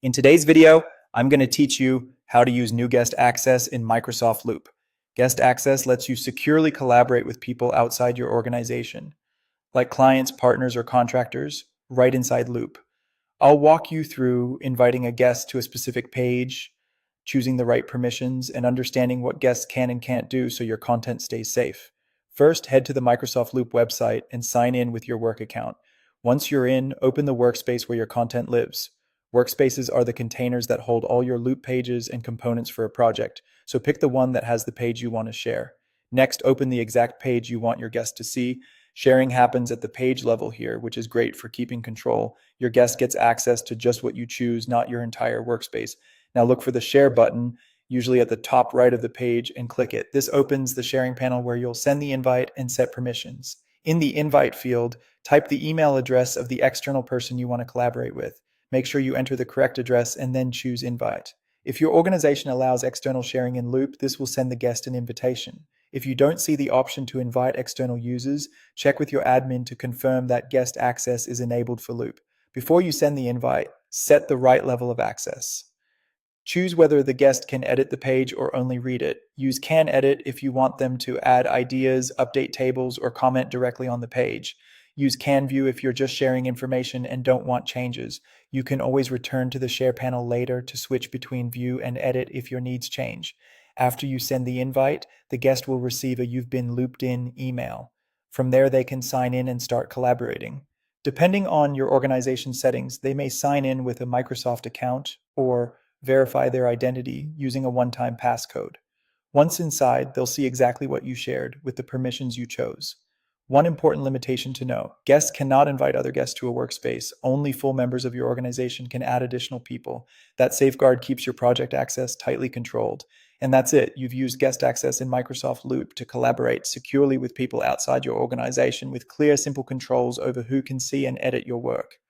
In today's video, I'm going to teach you how to use new guest access in Microsoft Loop. Guest access lets you securely collaborate with people outside your organization, like clients, partners, or contractors, right inside Loop. I'll walk you through inviting a guest to a specific page, choosing the right permissions, and understanding what guests can and can't do so your content stays safe. First, head to the Microsoft Loop website and sign in with your work account. Once you're in, open the workspace where your content lives. Workspaces are the containers that hold all your Loop pages and components for a project, so pick the one that has the page you want to share. Next, open the exact page you want your guest to see. Sharing happens at the page level here, which is great for keeping control. Your guest gets access to just what you choose, not your entire workspace. Now look for the share button, usually at the top right of the page, and click it. This opens the sharing panel where you'll send the invite and set permissions. In the invite field, type the email address of the external person you want to collaborate with. Make sure you enter the correct address and then choose invite. If your organization allows external sharing in Loop, this will send the guest an invitation. If you don't see the option to invite external users, check with your admin to confirm that guest access is enabled for Loop. Before you send the invite, set the right level of access. Choose whether the guest can edit the page or only read it. Use Can Edit if you want them to add ideas, update tables, or comment directly on the page. Use Can View if you're just sharing information and don't want changes. You can always return to the Share panel later to switch between View and Edit if your needs change. After you send the invite, the guest will receive a "You've been looped in" email. From there, they can sign in and start collaborating. Depending on your organization settings, they may sign in with a Microsoft account or verify their identity using a one-time passcode. Once inside, they'll see exactly what you shared with the permissions you chose. One important limitation to know: guests cannot invite other guests to a workspace. Only full members of your organization can add additional people. That safeguard keeps your project access tightly controlled. And that's it. You've used guest access in Microsoft Loop to collaborate securely with people outside your organization with clear, simple controls over who can see and edit your work.